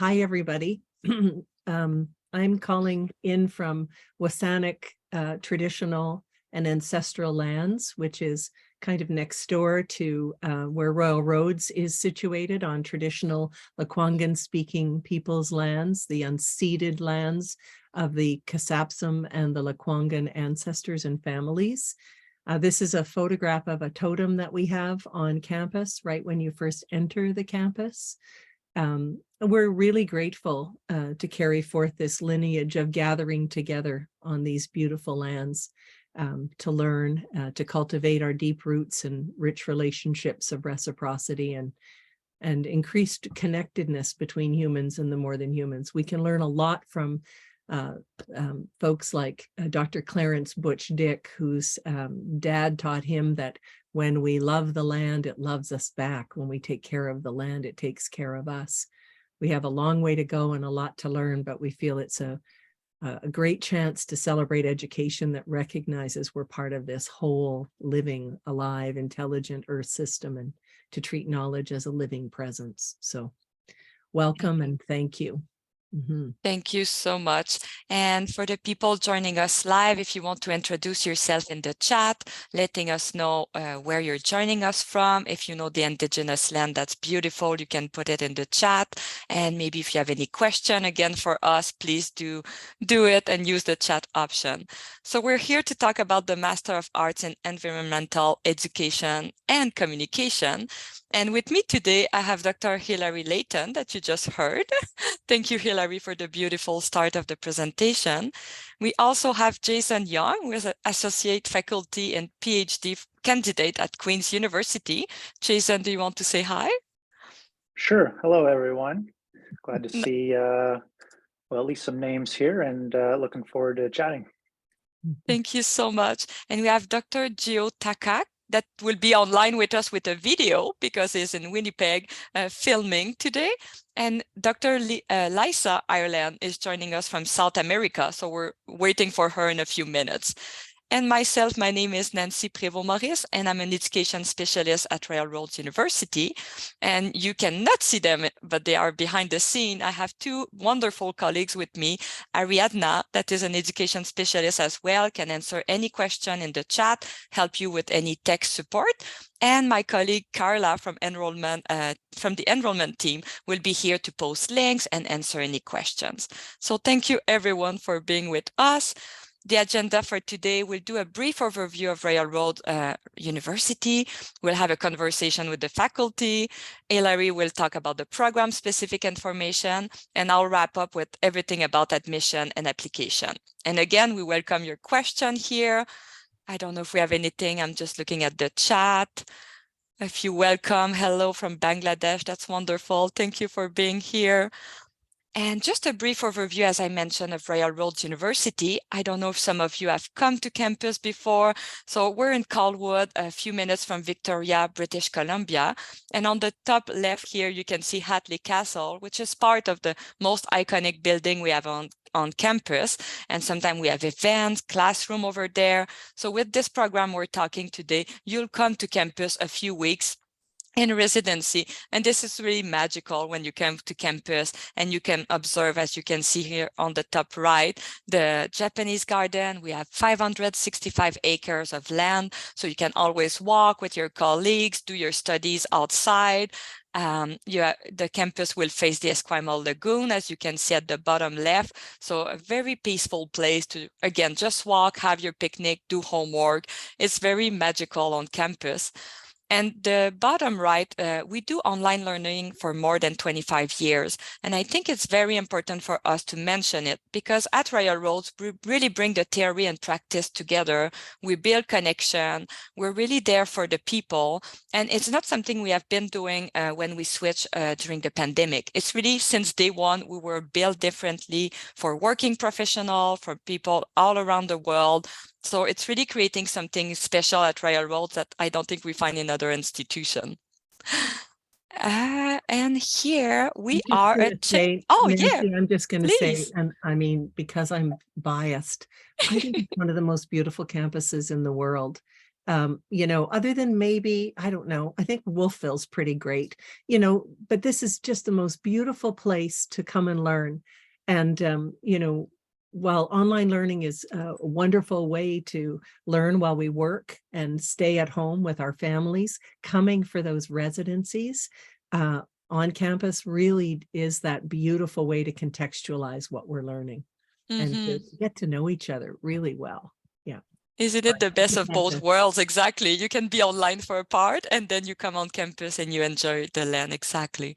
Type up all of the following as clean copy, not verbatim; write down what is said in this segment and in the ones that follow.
Hi, everybody. I'm calling in from Wasanic traditional and ancestral lands, which is kind of next door to where Royal Roads is situated on traditional Lekwungen-speaking people's lands, the unceded lands of the Kasapsum and the Lekwungen ancestors and families. This is a photograph of a totem that we have on campus right when you first enter the campus. We're really grateful to carry forth this lineage of gathering together on these beautiful lands to learn, to cultivate our deep roots and rich relationships of reciprocity and increased connectedness between humans and the more than humans. We can learn a lot from folks like Dr. Clarence Butch Dick, whose dad taught him that when we love the land, it loves us back. When we take care of the land, it takes care of us. We have a long way to go and a lot to learn, but we feel it's a great chance to celebrate education that recognizes we're part of this whole living, alive, intelligent Earth system and to treat knowledge as a living presence. So welcome and thank you. Thank you so much. And for the people joining us live, if you want to introduce yourself in the chat, letting us know where you're joining us from. If you know the indigenous land, that's beautiful. You can put it in the chat. And maybe if you have any question again for us, please do it and use the chat option. So we're here to talk about the Master of Arts in Environmental Education and Communication. And with me today, I have Dr. Hilary Leighton that you just heard. Thank you, Hilary, for the beautiful start of the presentation. We also have Jason Young, who is an associate faculty and PhD candidate at Queen's University. Jason, do you want to say hi? Sure. Hello, everyone. Glad to see, well, at least some names here and looking forward to chatting. Thank you so much. And we have Dr. Geo Takach that will be online with us with a video because he's in Winnipeg filming today. And Dr. Lisa Ireland is joining us from South America. So we're waiting for her in a few minutes. And myself, my name is Nancy Prévost-Maurice, and I'm an education specialist at Royal Roads University. And you cannot see them, but they are behind the scene. I have two wonderful colleagues with me. Ariadna, that is an education specialist as well, can answer any question in the chat, help you with any tech support. And my colleague Carla from the enrollment team will be here to post links and answer any questions. So thank you everyone for being with us. The agenda for today, we'll do a brief overview of Royal Roads University. We'll have a conversation with the faculty. Hilary will talk about the program-specific information, and I'll wrap up with everything about admission and application. And again, we welcome your question here. I don't know if we have anything. I'm just looking at the chat. If you welcome, hello from Bangladesh. That's wonderful. Thank you for being here. And just a brief overview, as I mentioned, of Royal Roads University. I don't know if some of you have come to campus before. So we're in Colwood, a few minutes from Victoria, British Columbia. And on the top left here, you can see Hatley Castle, which is part of the most iconic building we have on campus. And sometimes we have events, classroom over there. So with this program we're talking today, you'll come to campus a few weeks in residency, and this is really magical when you come to campus and you can observe, as you can see here on the top right, the Japanese garden. We have 565 acres of land, so you can always walk with your colleagues, do your studies outside. The campus will face the Esquimalt Lagoon, as you can see at the bottom left. So a very peaceful place to, again, just walk, have your picnic, do homework. It's very magical on campus. And the bottom right, we do online learning for more than 25 years. And I think it's very important for us to mention it because at Royal Roads, we really bring the theory and practice together. We build connection. We're really there for the people. And it's not something we have been doing when we switched during the pandemic. It's really since day one, we were built differently for working professionals, for people all around the world. So it's really creating something special at Royal Roads that I don't think we find in other institutions. And here we are at Nancy, yeah. I'm just going to say, Please. and I mean, because I'm biased, I think it's one of the most beautiful campuses in the world. You know, other than maybe, I don't know, I think Wolfville's pretty great, but this is just the most beautiful place to come and learn. And, while online learning is a wonderful way to learn while we work and stay at home with our families, coming for those residencies on campus really is that beautiful way to contextualize what we're learning and to get to know each other really well. Yeah. Isn't it the best of both worlds? Exactly. You can be online for a part and then you come on campus and you enjoy the land. Exactly.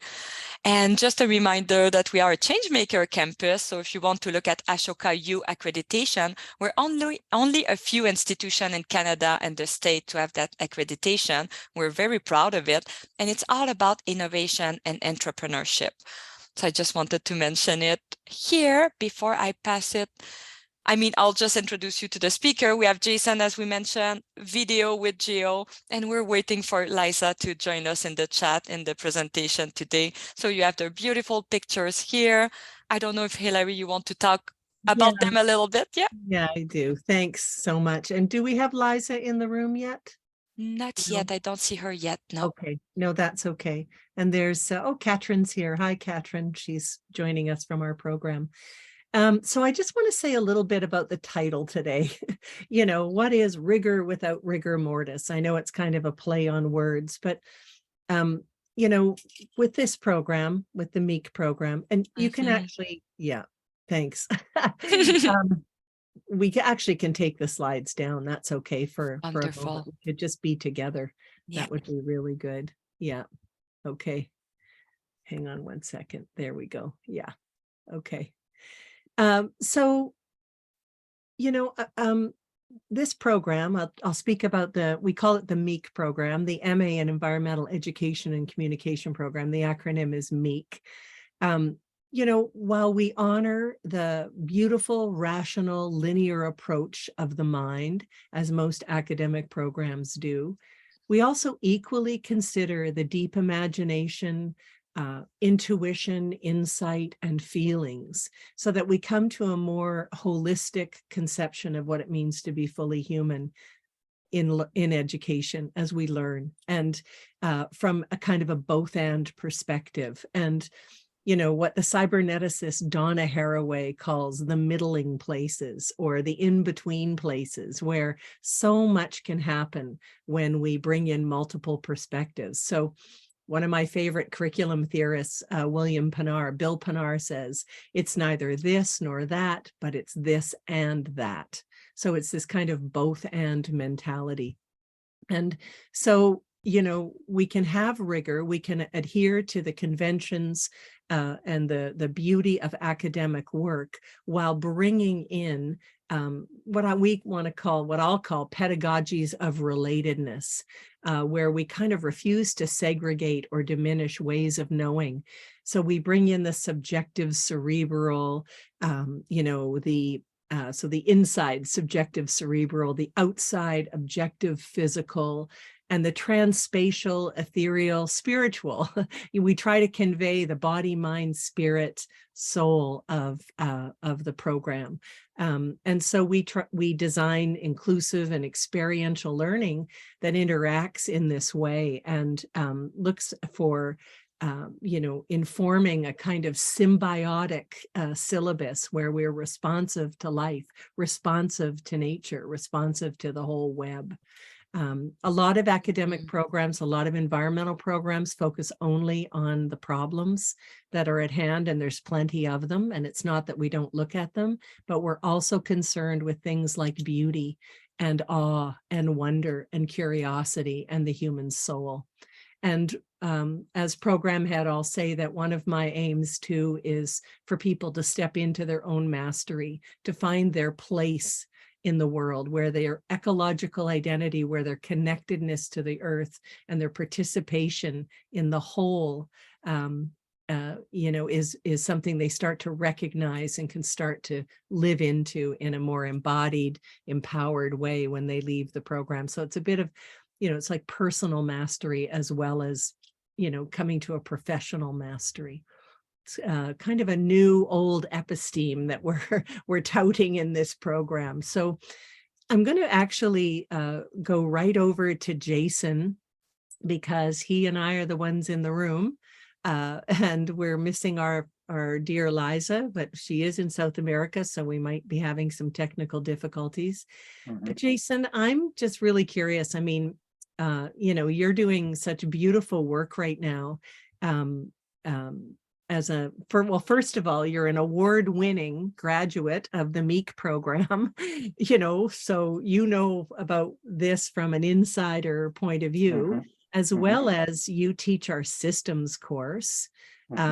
And just a reminder that we are a Changemaker campus. So if you want to look at Ashoka U accreditation, we're only a few institutions in Canada and the state to have that accreditation. We're very proud of it. And it's all about innovation and entrepreneurship. So I just wanted to mention it here before I pass it. I mean, I'll just introduce you to the speaker. We have Jason, as we mentioned, video with Geo, and we're waiting for Liza to join us in the chat in the presentation today. So you have the beautiful pictures here. I don't know if Hilary, you want to talk about them a little bit? Yeah, I do. Thanks so much. And do we have Liza in the room yet? Not yet. I don't see her yet. No. Okay. No, that's okay. And there's, Katherine's here. Hi, Catherine. She's joining us from our program. So I just want to say a little bit about the title today. What is rigor without rigor mortis? I know it's kind of a play on words, but, with this program, with the MAEEC program, and you can actually, thanks. We actually can take the slides down. That's okay for a moment. We could just be together. Yeah. That would be really good. Yeah. Okay. Hang on one second. There we go. Yeah. Okay. This program, I'll speak about we call it the MAEEC program, the MA in Environmental Education and Communication Program. The acronym is MAEEC. While we honor the beautiful, rational, linear approach of the mind, as most academic programs do, we also equally consider the deep imagination, intuition, insight, and feelings, so that we come to a more holistic conception of what it means to be fully human in education as we learn, and from a kind of a both-and perspective. And what the cyberneticist Donna Haraway calls the middling places, or the in-between places, where so much can happen when we bring in multiple perspectives. So one of my favorite curriculum theorists, Bill Pinar, says, it's neither this nor that, but it's this and that. So it's this kind of both and mentality. And so, we can have rigor, we can adhere to the conventions and the beauty of academic work, while bringing in what I'll call pedagogies of relatedness, where we kind of refuse to segregate or diminish ways of knowing. So we bring in the subjective cerebral, so the inside subjective cerebral, the outside objective physical, and the transspatial, ethereal, spiritual. We try to convey the body, mind, spirit, soul of the program. And so we design inclusive and experiential learning that interacts in this way and looks for informing a kind of symbiotic syllabus where we're responsive to life, responsive to nature, responsive to the whole web. A lot of academic programs, a lot of environmental programs focus only on the problems that are at hand, and there's plenty of them. And it's not that we don't look at them, but we're also concerned with things like beauty and awe and wonder and curiosity and the human soul. And as program head, I'll say that one of my aims too is for people to step into their own mastery, to find their place in the world, where their ecological identity, where their connectedness to the earth and their participation in the whole, is something they start to recognize and can start to live into in a more embodied, empowered way when they leave the program. So it's a bit of, it's like personal mastery as well as, coming to a professional mastery. It's kind of a new old episteme that we're touting in this program. So, I'm going to actually go right over to Jason, because he and I are the ones in the room, and we're missing our dear Liza, but she is in South America, so we might be having some technical difficulties. But Jason, I'm just really curious. I mean, you're doing such beautiful work right now. First of all, you're an award-winning graduate of the MAEEC program, so about this from an insider point of view, as well as you teach our systems course.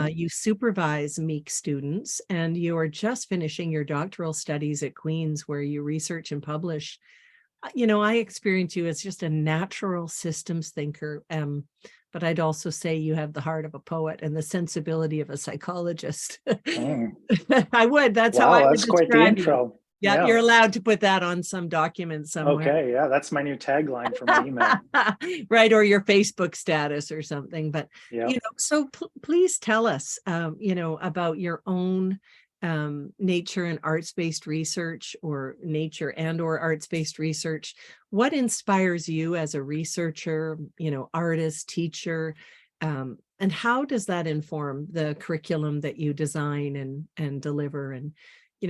You supervise MAEEC students, and you are just finishing your doctoral studies at Queen's, where you research and publish. I experience you as just a natural systems thinker, but I'd also say you have the heart of a poet and the sensibility of a psychologist. I would. That's how I would that's quite the describe you. intro. Yeah, you're allowed to put that on some document somewhere. Okay, yeah, that's my new tagline for my email. Right, or your Facebook status or something. But so please tell us, about your own nature and arts-based research, or nature and or arts-based research. What inspires you as a researcher, artist, teacher, and how does that inform the curriculum that you design and deliver? And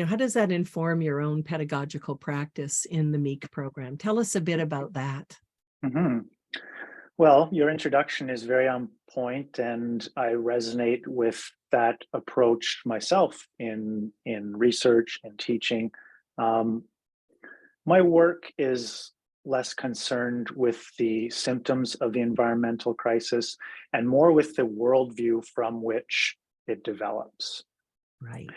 how does that inform your own pedagogical practice in the MAEEC program? Tell us a bit about that. Well, your introduction is very on point, and I resonate with that approach myself in research and teaching. My work is less concerned with the symptoms of the environmental crisis and more with the worldview from which it develops. Right.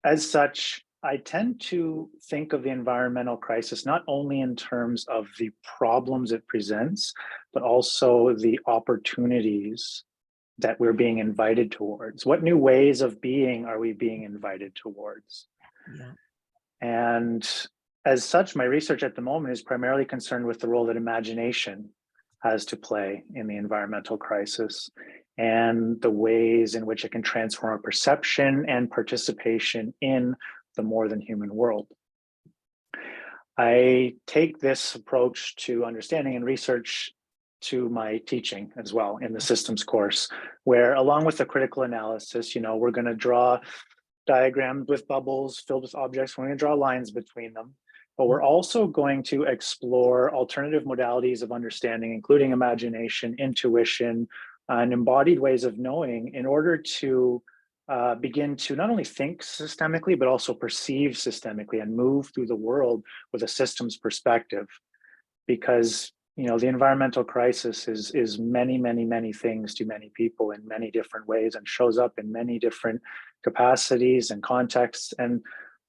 As such, I tend to think of the environmental crisis not only in terms of the problems it presents, but also the opportunities that we're being invited towards. What new ways of being are we being invited towards? Yeah. And as such, my research at the moment is primarily concerned with the role that imagination has to play in the environmental crisis, and the ways in which it can transform our perception and participation in the more than human world. I take this approach to understanding and research to my teaching as well in the systems course, where along with the critical analysis, we're going to draw diagrams with bubbles filled with objects. We're going to draw lines between them, but we're also going to explore alternative modalities of understanding, including imagination, intuition, and embodied ways of knowing, in order to begin to not only think systemically, but also perceive systemically and move through the world with a systems perspective. Because the environmental crisis is many, many, many things to many people in many different ways, and shows up in many different capacities and contexts. And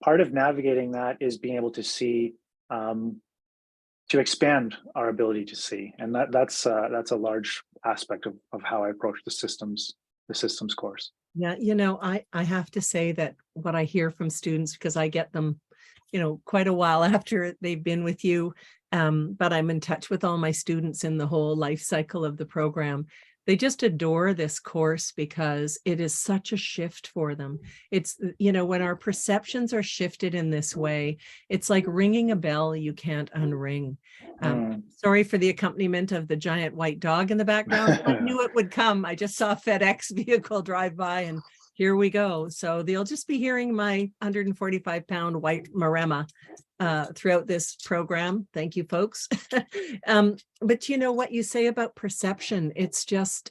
part of navigating that is being able to see, to expand our ability to see. And that's a large aspect of how I approach the systems course. Yeah, I have to say that what I hear from students, because I get them, quite a while after they've been with you, but I'm in touch with all my students in the whole life cycle of the program. They just adore this course because it is such a shift for them. It's, when our perceptions are shifted in this way, it's like ringing a bell you can't unring. Sorry for the accompaniment of the giant white dog in the background. I knew it would come. I just saw a FedEx vehicle drive by, and here we go. So they'll just be hearing my 145-pound white Maremma throughout this program. Thank you, folks. But what you say about perception, it's just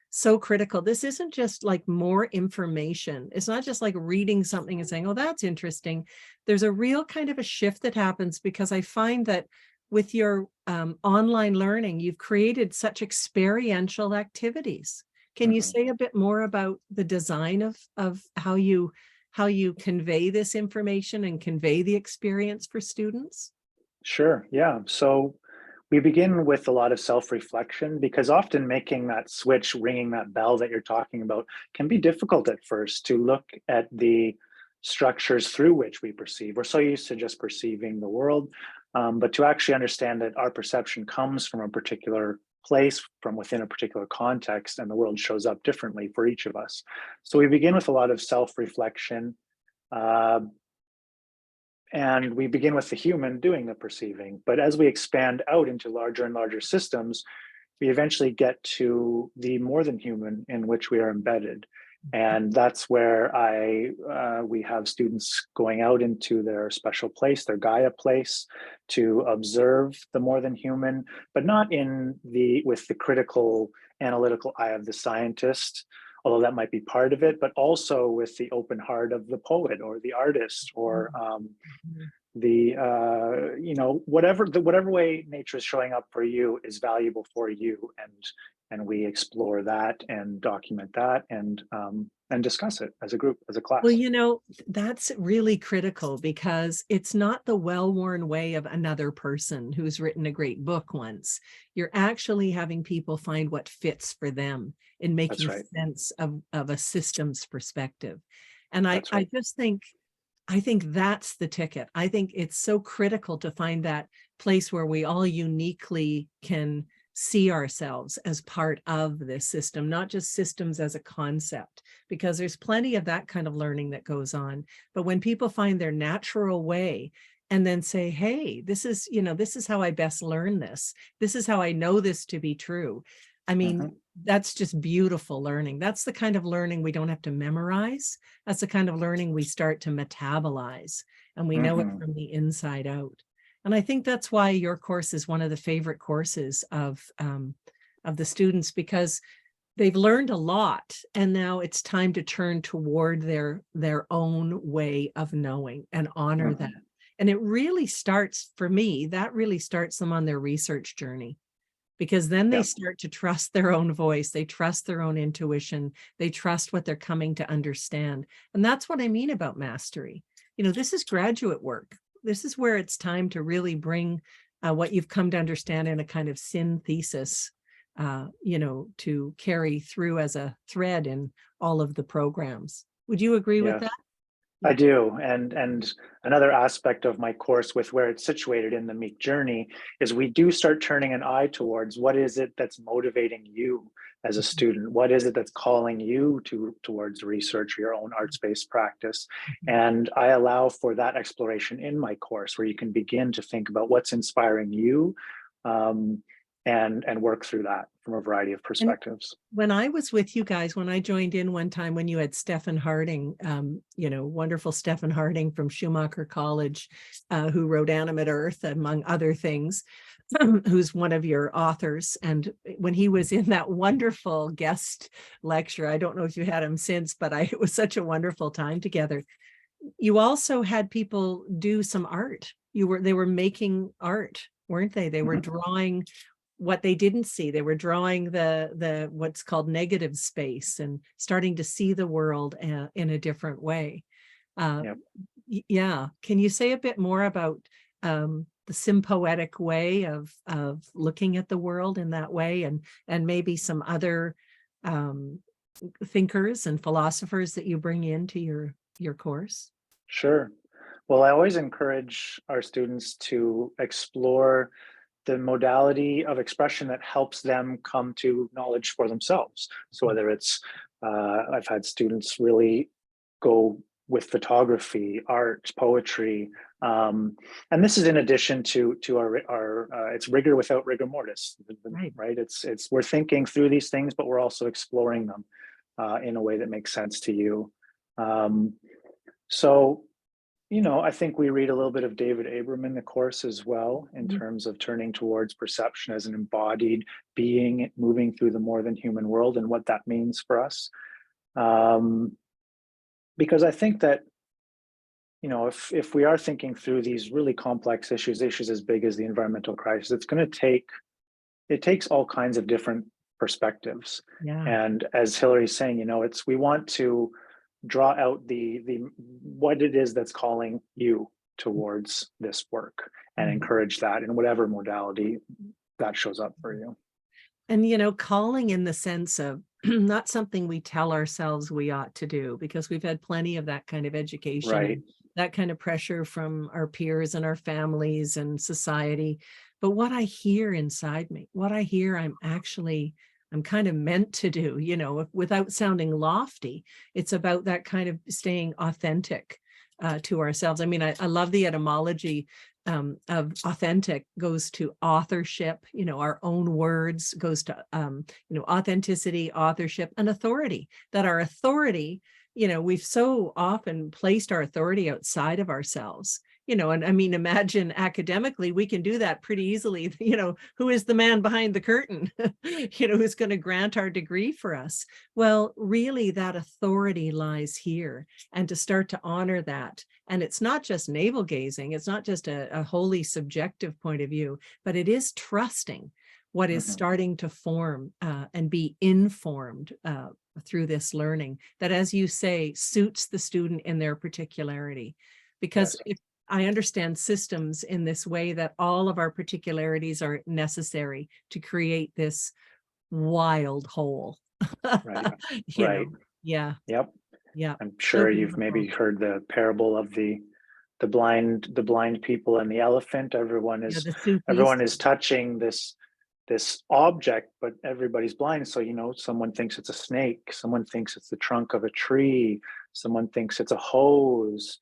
so critical. This isn't just like more information. It's not just like reading something and saying, oh, that's interesting. There's a real kind of a shift that happens, because I find that with your online learning, you've created such experiential activities. Can you say a bit more about the design of how you convey this information and convey the experience for students? Sure, yeah. So we begin with a lot of self-reflection, because often making that switch, ringing that bell that you're talking about, can be difficult at first, to look at the structures through which we perceive. We're so used to just perceiving the world, but to actually understand that our perception comes from a particular place, from within a particular context, and the world shows up differently for each of us. So we begin with a lot of self-reflection, And we begin with the human doing the perceiving. But as we expand out into larger and larger systems, we eventually get to the more than human in which we are embedded. And that's where we have students going out into their special place, their Gaia place, to observe the more than human, but not with the critical analytical eye of the scientist, although that might be part of it, but also with the open heart of the poet or the artist, or whatever way nature is showing up for you is valuable for you, and we explore that and document that and discuss it as a group, as a class. Well, that's really critical, because it's not the well-worn way of another person who's written a great book once. You're actually having people find what fits for them in making sense of a systems perspective. And I think that's the ticket. I think it's so critical to find that place where we all uniquely can see ourselves as part of this system, not just systems as a concept, because there's plenty of that kind of learning that goes on. But when people find their natural way and then say, hey, this is how I best learn this. This is how I know this to be true. I mean, that's just beautiful learning. That's the kind of learning we don't have to memorize. That's the kind of learning we start to metabolize, and we know it from the inside out. And I think that's why your course is one of the favorite courses of the students, because they've learned a lot, and now it's time to turn toward their own way of knowing and honor that. And it really starts, for me, that really starts them on their research journey, because then they start to trust their own voice. They trust their own intuition. They trust what they're coming to understand. And that's what I mean about mastery. This is graduate work. This is where it's time to really bring what you've come to understand in a kind of synthesis, to carry through as a thread in all of the programs. Would you agree with that? I do. And another aspect of my course, with where it's situated in the MAEEC journey, is we do start turning an eye towards what is it that's motivating you as a student? What is it that's calling you towards research or your own arts-based practice? And I allow for that exploration in my course, where you can begin to think about what's inspiring you, and work through that from a variety of perspectives. And when I was with you guys, when I joined in one time, when you had Stephen Harding, wonderful Stephen Harding from Schumacher College, who wrote Animate Earth, among other things, who's one of your authors. And when he was in that wonderful guest lecture, I don't know if you had him since, but it was such a wonderful time together. You also had people do some art. They were making art, weren't they? They were drawing what they didn't see. They were drawing the what's called negative space, and starting to see the world in a different way. Yeah. Can you say a bit more about the sympoetic way of looking at the world in that way, and maybe some other thinkers and philosophers that you bring into your course? Sure. Well, I always encourage our students to explore the modality of expression that helps them come to knowledge for themselves. So whether it's, I've had students really go with photography, art, poetry, and this is in addition to our it's rigor without rigor mortis, right? It's we're thinking through these things, but we're also exploring them in a way that makes sense to you. So, I think we read a little bit of David Abram in the course as well, in terms of turning towards perception as an embodied being moving through the more than human world, and what that means for us. Because I think that, if we are thinking through these really complex issues as big as the environmental crisis, it takes all kinds of different perspectives. Yeah. And as Hilary's saying, we want to draw out what it is that's calling you towards this work, and encourage that in whatever modality that shows up for you. And, calling in the sense of not something we tell ourselves we ought to do, because we've had plenty of that kind of education, right, and that kind of pressure from our peers and our families and society. But what I hear inside me, I'm kind of meant to do, without sounding lofty, it's about that kind of staying authentic, to ourselves. I mean, I love the etymology of authentic goes to authorship, you know, our own words, goes to, you know, authenticity, authorship, and authority. That our authority, you know, we've so often placed our authority outside of ourselves, you know, and I mean, imagine academically, we can do that pretty easily. You know, who is the man behind the curtain, you know, who's going to grant our degree for us? Well, really, that authority lies here, and to start to honor that. And it's not just navel gazing, it's not just a wholly subjective point of view, but it is trusting what is starting to form and be informed through this learning that, as you say, suits the student in their particularity. Because if I understand systems in this way, that all of our particularities are necessary to create this wild whole. Right. You Right. know? Yeah. Yep. Yeah. I'm sure So you've maybe beautiful. heard the parable of the blind people and the elephant. Yeah, the Sufis. Everyone is touching this object, but everybody's blind. So, you know, someone thinks it's a snake, someone thinks it's the trunk of a tree, someone thinks it's a hose.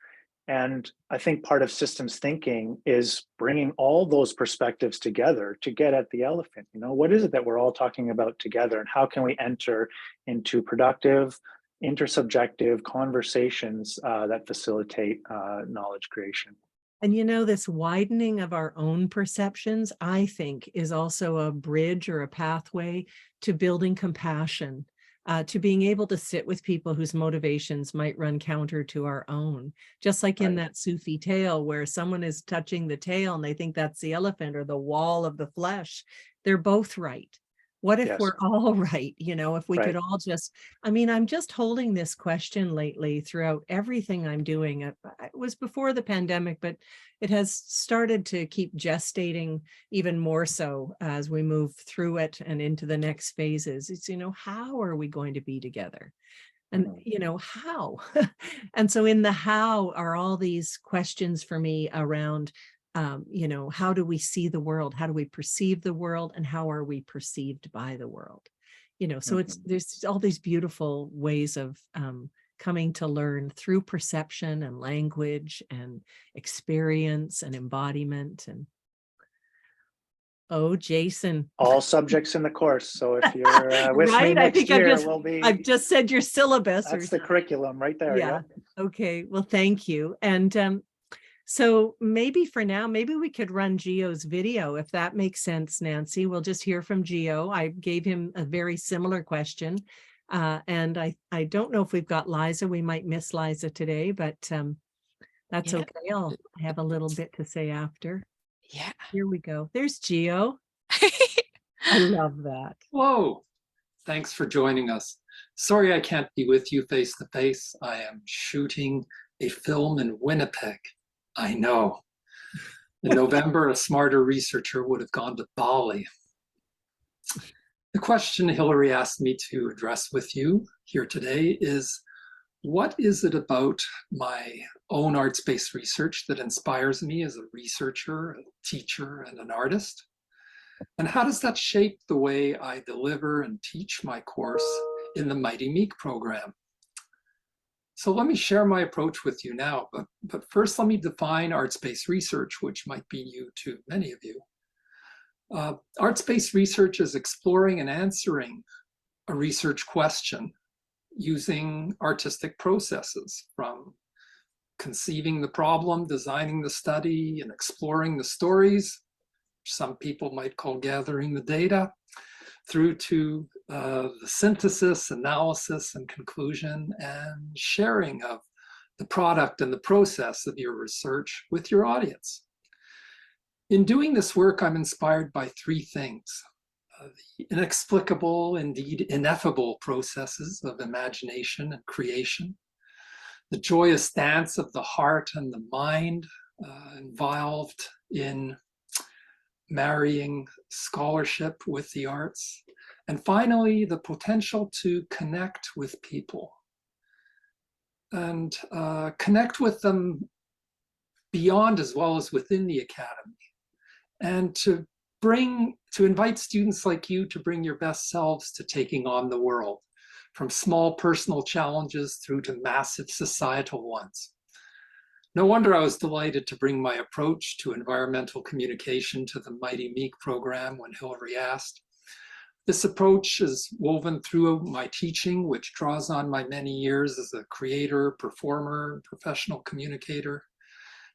And I think part of systems thinking is bringing all those perspectives together to get at the elephant. You know, what is it that we're all talking about together, and how can we enter into productive, intersubjective conversations that facilitate knowledge creation? And you know, this widening of our own perceptions, I think, is also a bridge or a pathway to building compassion, to being able to sit with people whose motivations might run counter to our own. Just like in Right. that Sufi tale where someone is touching the tail and they think that's the elephant or the wall of the flesh. They're both right. What if Yes. we're all right? You know, if we could Right. all just, I mean, I'm just holding this question lately throughout everything I'm doing. It was before the pandemic, but it has started to keep gestating even more so as we move through it and into the next phases. It's, you know, how are we going to be together? And, you know, how? And so in the how are all these questions for me around, you know, how do we see the world? How do we perceive the world? And how are we perceived by the world? You know, so there's all these beautiful ways of coming to learn through perception and language and experience and embodiment. And oh, Jason. All subjects in the course. So if you're with me Right? I next think year, I've just said your syllabus. That's the curriculum right there. Yeah. Yep. Okay. Well, thank you. And so maybe for now, maybe we could run Geo's video, if that makes sense, Nancy. We'll just hear from Geo. I gave him a very similar question. And I don't know if we've got Liza. We might miss Liza today, but that's okay. I'll have a little bit to say after. Yeah. Here we go. There's Geo. I love that. Whoa. Thanks for joining us. Sorry I can't be with you face to face. I am shooting a film in Winnipeg. I know. In November, a smarter researcher would have gone to Bali. The question Hilary asked me to address with you here today is, what is it about my own arts-based research that inspires me as a researcher, a teacher, and an artist? And how does that shape the way I deliver and teach my course in the MAEEC program? So let me share my approach with you now, but first let me define arts-based research, which might be new to many of you. Arts-based research is exploring and answering a research question using artistic processes, from conceiving the problem, designing the study, and exploring the stories, which some people might call gathering the data, through to the synthesis, analysis, and conclusion, and sharing of the product and the process of your research with your audience. In doing this work, I'm inspired by three things: the inexplicable, indeed ineffable processes of imagination and creation, the joyous dance of the heart and the mind involved in marrying scholarship with the arts, and finally, the potential to connect with people and connect with them beyond as well as within the academy, and to invite students like you to bring your best selves to taking on the world, from small personal challenges through to massive societal ones. No wonder I was delighted to bring my approach to environmental communication to the MAEEC program when Hilary asked. This approach is woven through my teaching, which draws on my many years as a creator, performer, professional communicator.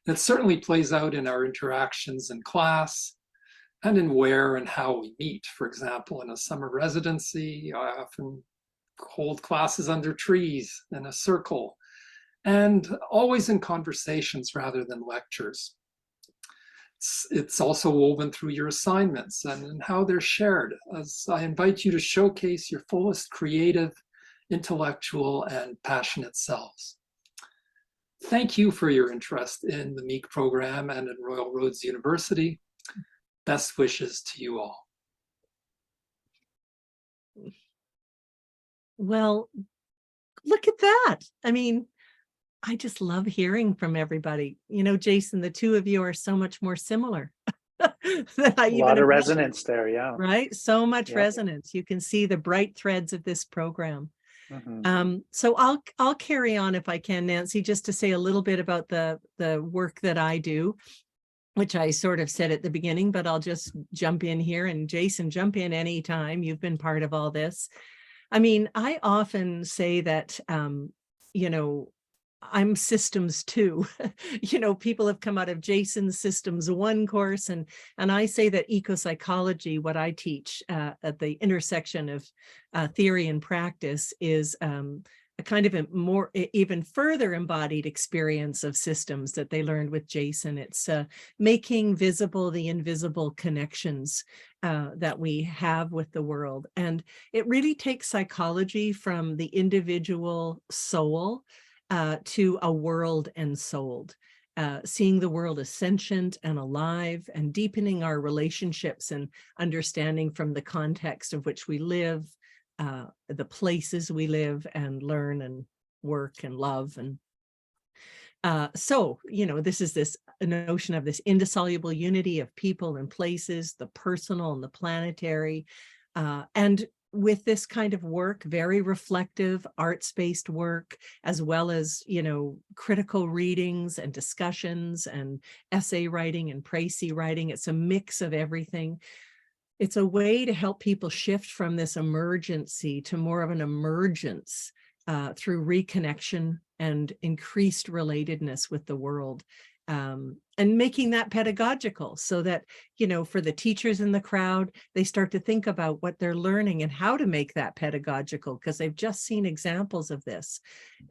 It certainly plays out in our interactions in class and in where and how we meet. For example, in a summer residency, I often hold classes under trees in a circle, and always in conversations rather than lectures. It's also woven through your assignments and how they're shared, as I invite you to showcase your fullest creative, intellectual, and passionate selves. Thank you for your interest in the MAEEC program and in Royal Roads University. Best wishes to you all. Well, look at that. I mean, I just love hearing from everybody. You know, Jason, the two of you are so much more similar than I A even lot of imagined, resonance there, yeah. right? So much Yep. resonance. You can see the bright threads of this program. Mhm. So I'll carry on if I can, Nancy, just to say a little bit about the work that I do, which I sort of said at the beginning, but I'll just jump in here, and Jason, jump in anytime. You've been part of all this. I mean, I often say that, you know, I'm systems too. You know, people have come out of Jason's systems 1 course, and I say that ecopsychology, what I teach at the intersection of theory and practice, is a kind of a more even further embodied experience of systems that they learned with Jason. It's making visible the invisible connections that we have with the world. And it really takes psychology from the individual soul to a world ensouled, seeing the world as sentient and alive, and deepening our relationships and understanding from the context of which we live, the places we live and learn and work and love. And so, you know, this is this notion of this indissoluble unity of people and places, the personal and the planetary. And with this kind of work, very reflective, arts-based work, as well as, you know, critical readings and discussions and essay writing and précis writing. It's a mix of everything. It's a way to help people shift from this emergency to more of an emergence through reconnection and increased relatedness with the world. And making that pedagogical so that, you know, for the teachers in the crowd, they start to think about what they're learning and how to make that pedagogical, because they've just seen examples of this.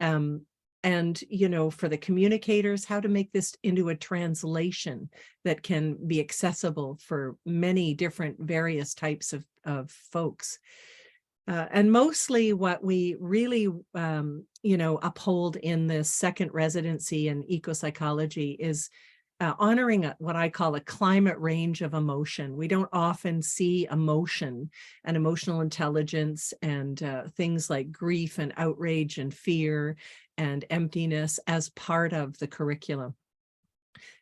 And, you know, for the communicators, how to make this into a translation that can be accessible for many different various types of folks. And mostly what we really, you know, uphold in this second residency in ecopsychology is honoring what I call a climate range of emotion. We don't often see emotion and emotional intelligence and things like grief and outrage and fear and emptiness as part of the curriculum.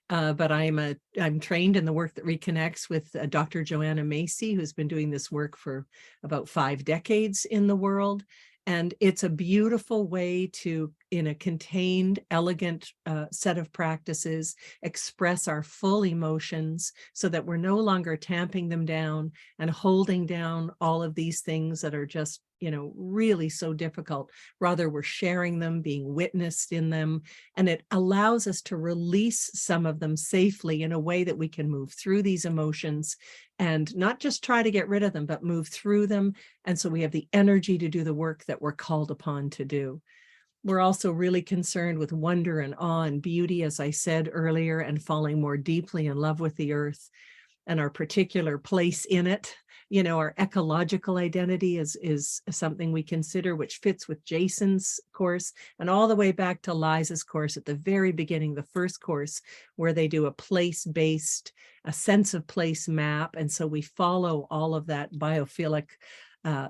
But I'm trained in the work that reconnects with Dr. Joanna Macy, who's been doing this work for about 5 decades in the world. And it's a beautiful way to, in a contained, elegant set of practices, express our full emotions so that we're no longer tamping them down and holding down all of these things that are just, you know, really so difficult. Rather, we're sharing them, being witnessed in them, and it allows us to release some of them safely in a way that we can move through these emotions and not just try to get rid of them, but move through them. And so we have the energy to do the work that we're called upon to do. We're also really concerned with wonder and awe and beauty, as I said earlier, and falling more deeply in love with the earth and our particular place in it. You know, our ecological identity is something we consider, which fits with Jason's course and all the way back to Liza's course at the very beginning, the first course, where they do a place-based, a sense of place map. And so we follow all of that biophilic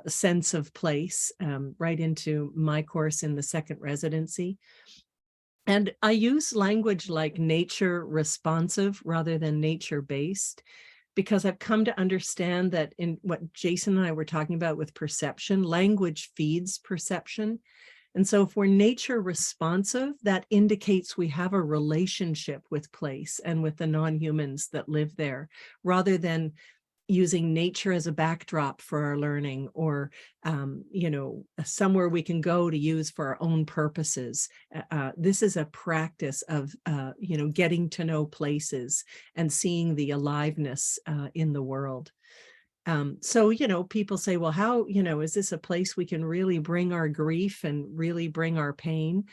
sense of place right into my course in the second residency. And I use language like nature responsive rather than nature based, because I've come to understand that in what Jason and I were talking about with perception, language feeds perception. And so if we're nature responsive, that indicates we have a relationship with place and with the non-humans that live there, rather than using nature as a backdrop for our learning, or somewhere we can go to use for our own purposes. This is a practice of getting to know places and seeing the aliveness in the world. So people say, well, how is this a place we can really bring our grief and really bring our pain?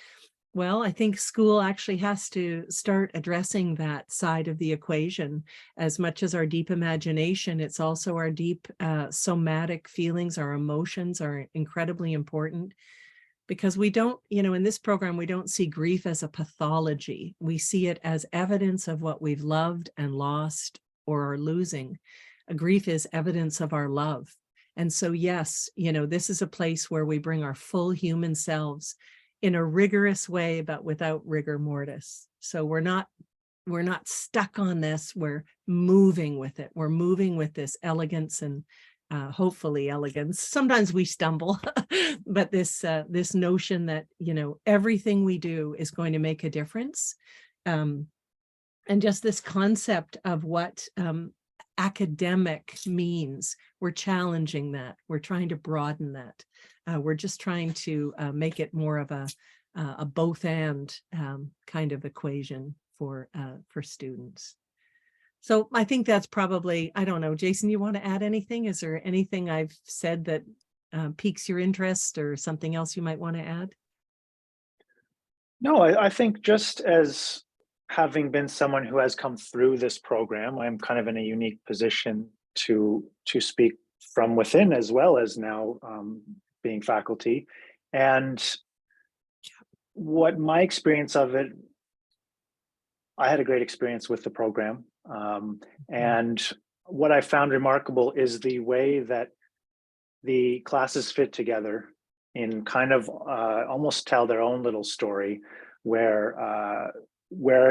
Well, I think school actually has to start addressing that side of the equation. As much as our deep imagination, it's also our deep somatic feelings. Our emotions are incredibly important, because we don't, in this program, we don't see grief as a pathology. We see it as evidence of what we've loved and lost or are losing. Grief is evidence of our love. And so, yes, this is a place where we bring our full human selves in a rigorous way, but without rigor mortis. So we're not stuck on this. We're moving with it. We're moving with this elegance and hopefully elegance. Sometimes we stumble, but this notion that, everything we do is going to make a difference. And just this concept of what academic means, we're challenging that. We're trying to broaden that. We're just trying to make it more of a both and kind of equation for students. So I think that's probably, I don't know, Jason, you want to add anything? Is there anything I've said that piques your interest, or something else you might want to add? No, I think, just as having been someone who has come through this program, I'm kind of in a unique position to speak from within, as well as now being faculty. And what my experience of it, I had a great experience with the program. And what I found remarkable is the way that the classes fit together in kind of almost tell their own little story, where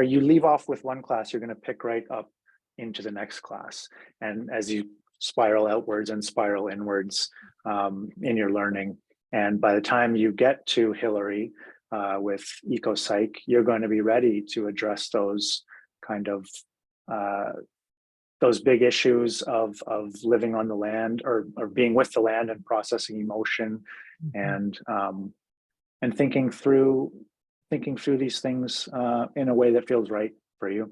you leave off with one class, you're going to pick right up into the next class. And as you spiral outwards and spiral inwards in your learning. And by the time you get to Hilary with Ecopsych, you're going to be ready to address those kind of those big issues of living on the land, or being with the land, and processing emotion, and thinking through these things in a way that feels right for you.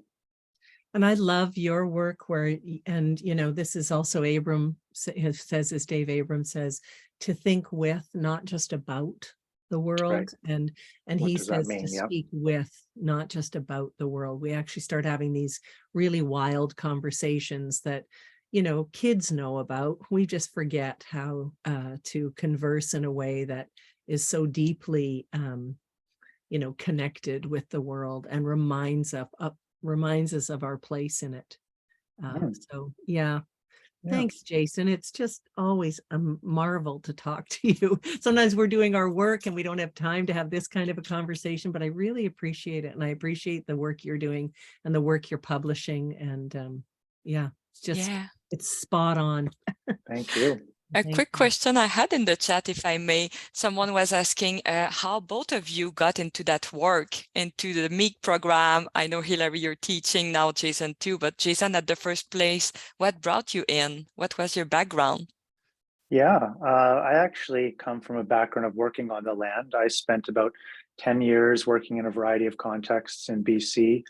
And I love your work this is also Abram says, as Dave Abrams says, to think with, not just about the world. Right. And What he does that says mean? to Yep. speak with, not just about the world. We actually start having these really wild conversations that, kids know about. We just forget how to converse in a way that is so deeply, connected with the world, and reminds us of our place in it. So yeah. Thanks, Jason. It's just always a marvel to talk to you. Sometimes we're doing our work and we don't have time to have this kind of a conversation, but I really appreciate it. And I appreciate the work you're doing and the work you're publishing. And it's just, it's spot on. Thank you. A quick question I had in the chat, if I may. Someone was asking how both of you got into that work, into the MAEEC program. I know, Hilary, you're teaching now, Jason too, but Jason, at the first place, what brought you in? What was your background? Yeah, I actually come from a background of working on the land. I spent about 10 years working in a variety of contexts in BC.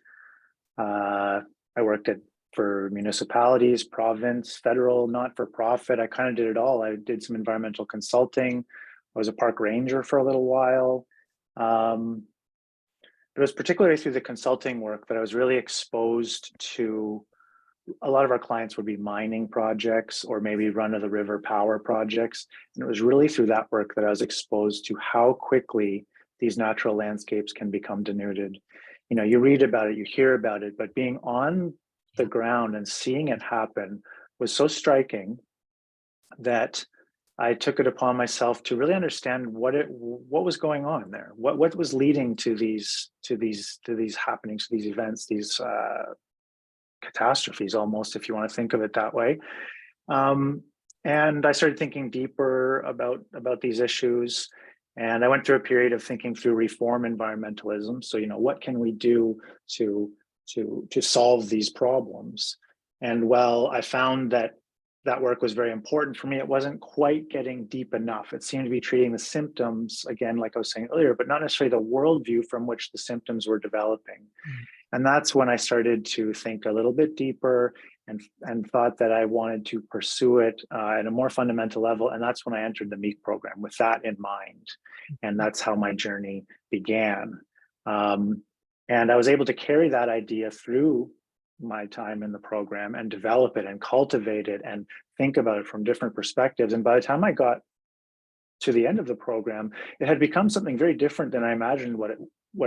I worked for municipalities, province, federal, not-for-profit. I kind of did it all. I did some environmental consulting. I was a park ranger for a little while. It was particularly through the consulting work that I was really exposed to. A lot of our clients would be mining projects, or maybe run-of-the-river power projects. And it was really through that work that I was exposed to how quickly these natural landscapes can become denuded. You read about it, you hear about it, but being on the ground and seeing it happen was so striking that I took it upon myself to really understand what was going on there, what was leading to these happenings, to these events, these catastrophes, almost, if you want to think of it that way. And I started thinking deeper about these issues, And I went through a period of thinking through reform environmentalism. So, what can we do to solve these problems? And while I found that work was very important for me, it wasn't quite getting deep enough. It seemed to be treating the symptoms, again, like I was saying earlier, but not necessarily the worldview from which the symptoms were developing. And that's when I started to think a little bit deeper and thought that I wanted to pursue it at a more fundamental level. And that's when I entered the MAEEC program with that in mind. And that's how my journey began. And I was able to carry that idea through my time in the program and develop it and cultivate it and think about it from different perspectives. And by the time I got to the end of the program, it had become something very different than I imagined what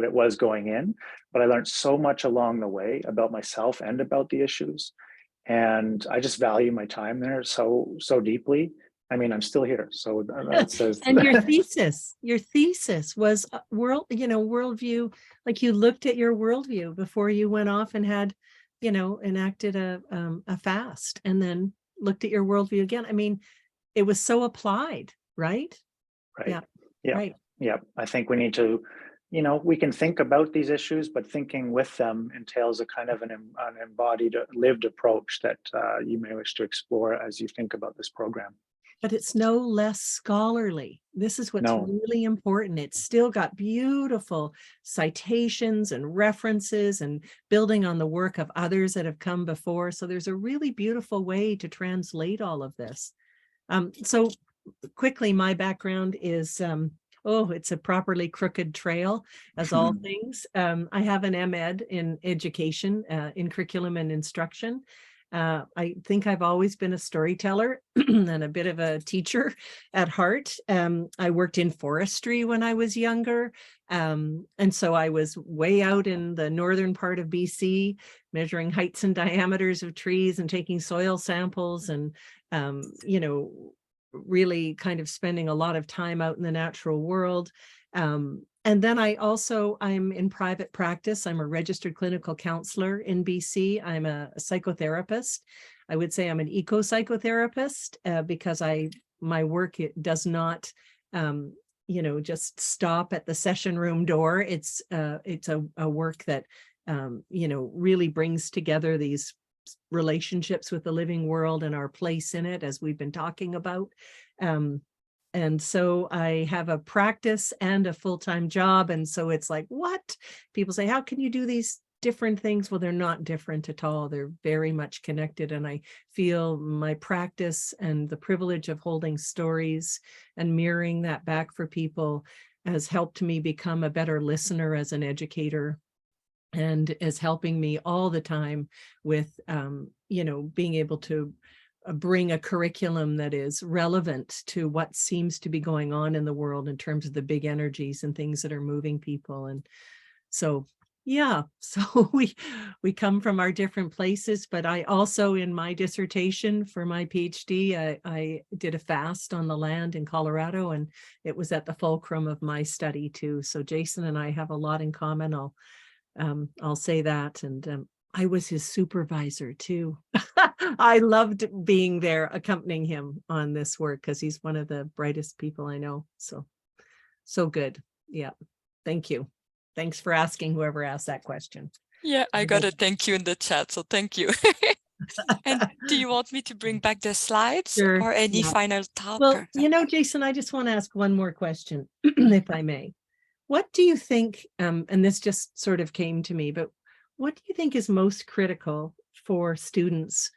it was going in. But I learned so much along the way about myself and about the issues. And I just value my time there so deeply. I mean, I'm still here. So that says. And your thesis was worldview, like you looked at your worldview before you went off and had, enacted a fast and then looked at your worldview again. I mean, it was so applied, right? Right. Yeah. Right. Yeah. I think we need to, we can think about these issues, but thinking with them entails a kind of an embodied, lived approach that you may wish to explore as you think about this program. But it's no less scholarly. This is what's really important. It's still got beautiful citations and references and building on the work of others that have come before. So there's a really beautiful way to translate all of this. So quickly, my background is, it's a properly crooked trail, as all things. I have an MEd in education, in curriculum and instruction. I think I've always been a storyteller and a bit of a teacher at heart. I worked in forestry when I was younger. And so I was way out in the northern part of BC, measuring heights and diameters of trees and taking soil samples and, really kind of spending a lot of time out in the natural world. And then I'm in private practice. I'm a registered clinical counselor in BC. I'm a psychotherapist. I would say I'm an eco-psychotherapist because my work, it does not, just stop at the session room door. It's a work that, really brings together these relationships with the living world and our place in it, as we've been talking about. And so I have a practice and a full-time job. And so it's like, what? People say, how can you do these different things? Well, they're not different at all. They're very much connected. And I feel my practice and the privilege of holding stories and mirroring that back for people has helped me become a better listener as an educator, and is helping me all the time with, being able to bring a curriculum that is relevant to what seems to be going on in the world in terms of the big energies and things that are moving people. And so, so we come from our different places, but I also, in my dissertation for my PhD, I did a fast on the land in Colorado, and it was at the fulcrum of my study too. So Jason and I have a lot in common. I'll say that. And I was his supervisor too. I loved being there, accompanying him on this work, because he's one of the brightest people I know. So good. Yeah. Thank you. Thanks for asking, whoever asked that question. Yeah, I got a thank you in the chat, so thank you. And do you want me to bring back the slides or any final thought? Well, Jason, I just want to ask one more question, if I may. What do you think, and this just sort of came to me, but what do you think is most critical for students?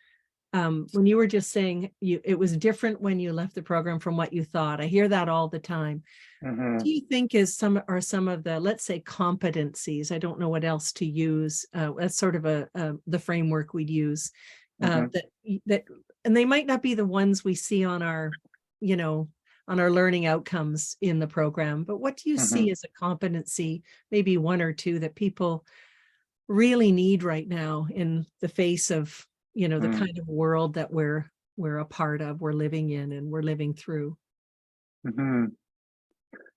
When you were just saying it was different when you left the program from what you thought. I hear that all the time. Mm-hmm. Do you think are some of the, let's say, competencies? I don't know what else to use. That's sort of the framework we'd use. That and they might not be the ones we see on our, on our learning outcomes in the program, but what do you see as a competency, maybe one or two, that people really need right now in the face of, the kind of world that we're a part of, we're living in, and we're living through?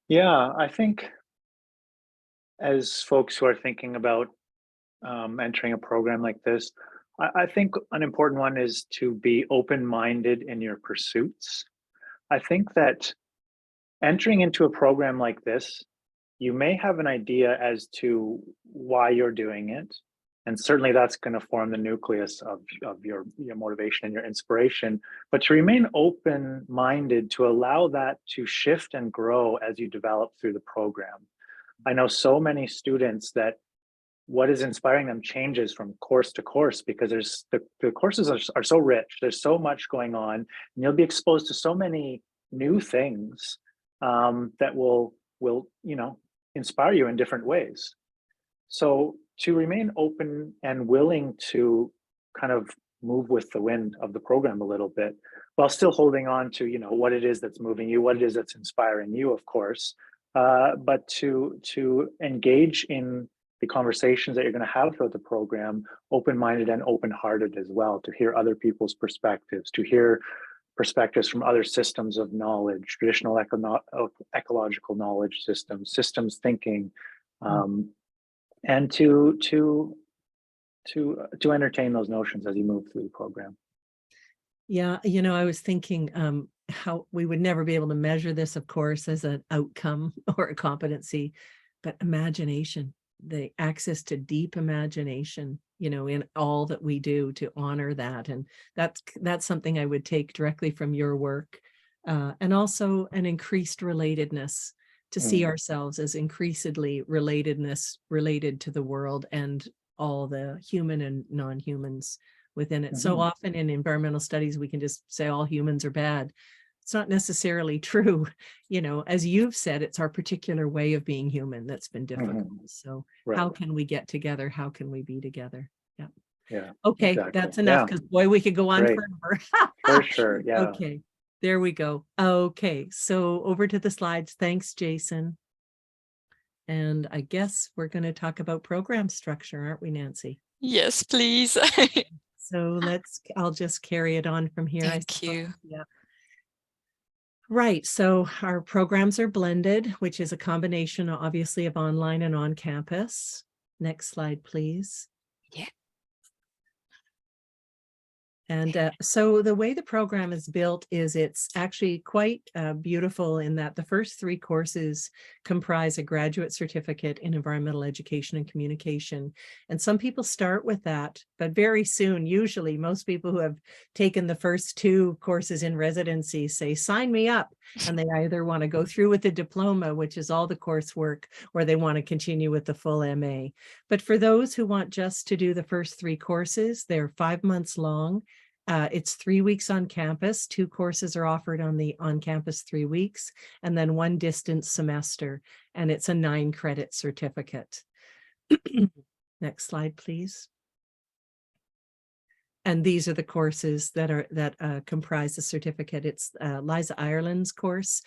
Yeah, I think as folks who are thinking about entering a program like this, I think an important one is to be open-minded in your pursuits. I think that entering into a program like this, you may have an idea as to why you're doing it. And certainly that's going to form the nucleus of your motivation and your inspiration. But to remain open-minded, to allow that to shift and grow as you develop through the program. I know so many students that what is inspiring them changes from course to course, because there's the courses are so rich. There's so much going on, and you'll be exposed to so many new things that will inspire you in different ways. So to remain open and willing to kind of move with the wind of the program a little bit, while still holding on to what it is that's moving you, what it is that's inspiring you, of course, but to engage in the conversations that you're going to have throughout the program, open-minded and open-hearted as well, to hear other people's perspectives, to hear perspectives from other systems of knowledge, traditional ecological knowledge systems thinking, and to entertain those notions as you move through the program. Yeah, I was thinking how we would never be able to measure this, of course, as an outcome or a competency, but imagination, the access to deep imagination, in all that we do, to honor that. And that's something I would take directly from your work. And also an increased relatedness, to see ourselves as increasingly related to the world and all the human and non-humans within it. So often in environmental studies, we can just say all humans are bad. It's not necessarily true. As you've said, it's our particular way of being human that's been difficult. So how can we get together? How can we be together? Yeah. Okay, exactly. That's enough, because boy, we could go on forever. For sure. Yeah. Okay, there we go. Okay, so over to the slides. Thanks, Jason. And I guess we're going to talk about program structure, aren't we, Nancy? Yes, please. So I'll just carry it on from here. Thank you. Yeah. Right. So our programs are blended, which is a combination, obviously, of online and on campus. Next slide, please. Yeah. And so the way the program is built is it's actually quite beautiful, in that the first 3 courses comprise a graduate certificate in environmental education and communication. And some people start with that, but very soon, usually most people who have taken the first 2 courses in residency say, sign me up. And they either want to go through with the diploma, which is all the coursework, or they want to continue with the full MA. But for those who want just to do the first 3 courses, they're 5 months long. It's 3 weeks on campus. 2 courses are offered on campus 3 weeks, and then 1 distance semester. And it's a 9-credit certificate. Next slide, please. And these are the courses that comprise the certificate. It's Liza Ireland's course,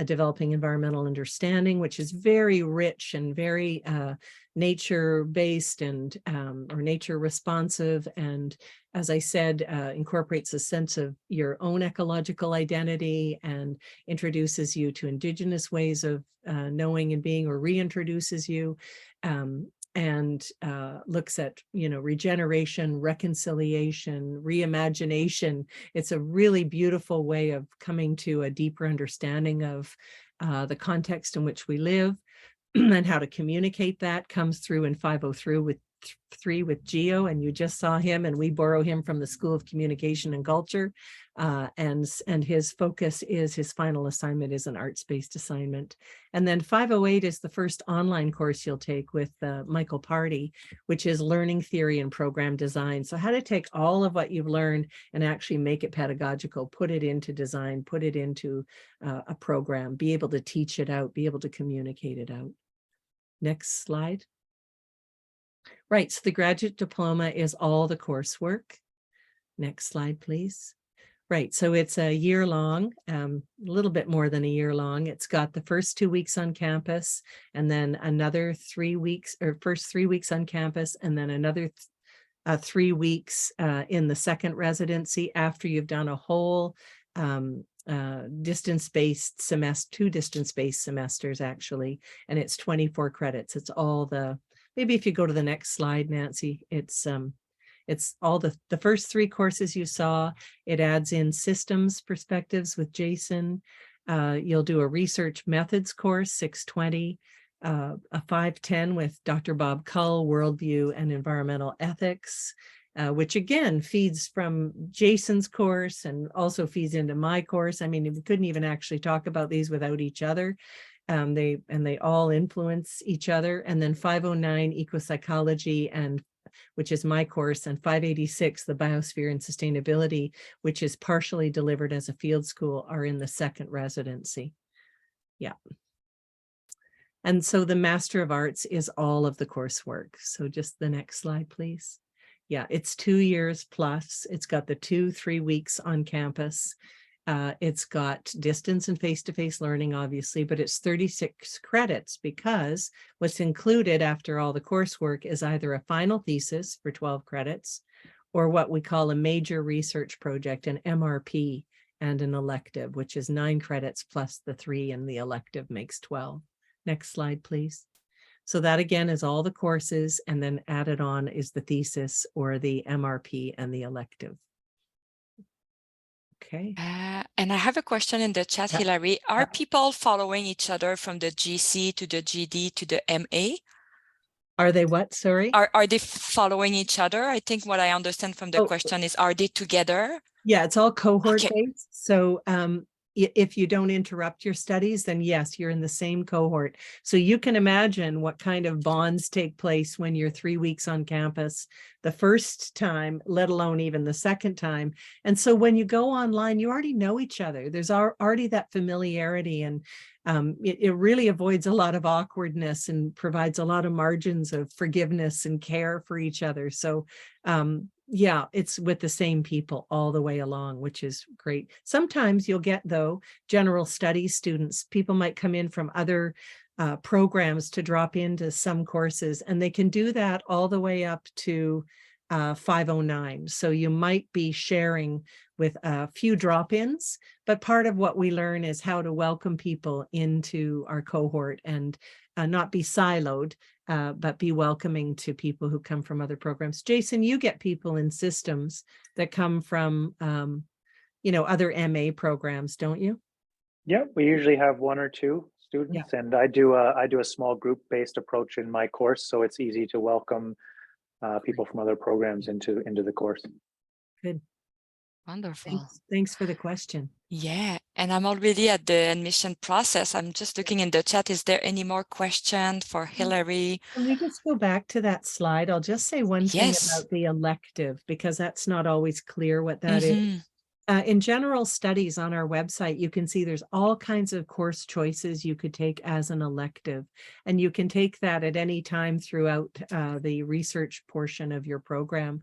Developing Environmental Understanding, which is very rich and very nature-based and or nature responsive. And as I said, incorporates a sense of your own ecological identity and introduces you to Indigenous ways of knowing and being, or reintroduces you. And looks at, regeneration, reconciliation, reimagination. It's a really beautiful way of coming to a deeper understanding of the context in which we live, and how to communicate that comes through in 503 with Geo, and you just saw him, and we borrow him from the School of Communication and Culture, and his focus is, his final assignment is an arts-based assignment. And then 508 is the first online course you'll take with Michael Party, which is Learning Theory and Program Design. So how to take all of what you've learned and actually make it pedagogical, put it into design, put it into a program, be able to teach it out, be able to communicate it out. Next slide. Right, so the graduate diploma is all the coursework. Next slide, please. Right, so it's a year long, a little bit more than a year long. It's got the first 2 weeks on campus, and then another 3 weeks, or first 3 weeks on campus, and then another 3 weeks in the second residency, after you've done a whole distance-based semester, 2 distance-based semesters actually, and it's 24 credits. It's all the, maybe if you go to the next slide, Nancy, it's all the first 3 courses you saw. It adds in systems perspectives with Jason. You'll do a research methods course, 620, a 510 with Dr. Bob Cull, worldview and environmental ethics, which again feeds from Jason's course and also feeds into my course. I mean, we couldn't even actually talk about these without each other. They all influence each other. And then 509 Ecopsychology, and which is my course, and 586 the Biosphere and Sustainability, which is partially delivered as a field school, are in the second residency. Yeah. And so the Master of Arts is all of the coursework. So just the next slide, please. Yeah, it's 2 years plus. It's got the 2-3 weeks on campus. It's got distance and face-to-face learning, obviously, but it's 36 credits because what's included after all the coursework is either a final thesis for 12 credits or what we call a major research project, an MRP, and an elective, which is 9 credits plus the 3, and the elective makes 12. Next slide, please. So that again is all the courses, and then added on is the thesis or the MRP and the elective. Okay. And I have a question in the chat, Hilary. Are people following each other from the GC to the GD to the MA? Are they what? Sorry? Are they following each other? I think what I understand from the question is, are they together? Yeah, it's all cohort based. So if you don't interrupt your studies, then yes, you're in the same cohort. So you can imagine what kind of bonds take place when you're 3 weeks on campus the first time, let alone even the second time. And so when you go online, you already know each other. There's already that familiarity, and it really avoids a lot of awkwardness and provides a lot of margins of forgiveness and care for each other. So yeah, it's with the same people all the way along, which is great. Sometimes you'll get, though, general studies students. People might come in from other programs to drop into some courses, and they can do that all the way up to 509. So you might be sharing with a few drop-ins, but part of what we learn is how to welcome people into our cohort and not be siloed, but be welcoming to people who come from other programs. Jason, you get people in systems that come from, other MA programs, don't you? Yeah, we usually have 1 or 2 students, and I do a small group-based approach in my course, so it's easy to welcome people from other programs into the course. Good. Wonderful. Thanks for the question. Yeah, and I'm already at the admission process. I'm just looking in the chat. Is there any more questions for Hilary? Can we just go back to that slide? I'll just say one thing about the elective, because that's not always clear what that is. In general studies on our website, you can see there's all kinds of course choices you could take as an elective, and you can take that at any time throughout the research portion of your program.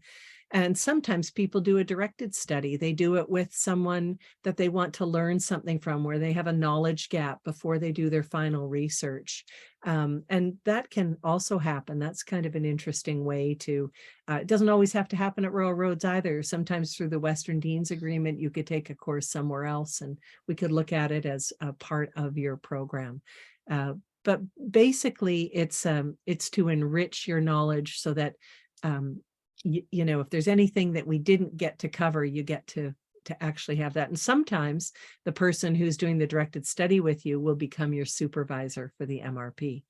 And sometimes people do a directed study. They do it with someone that they want to learn something from, where they have a knowledge gap before they do their final research. And that can also happen. That's kind of an interesting way to, it doesn't always have to happen at Royal Roads either. Sometimes through the Western Dean's Agreement, you could take a course somewhere else, and we could look at it as a part of your program. But basically, it's to enrich your knowledge so that if there's anything that we didn't get to cover, you get to actually have that. And sometimes the person who's doing the directed study with you will become your supervisor for the MRP.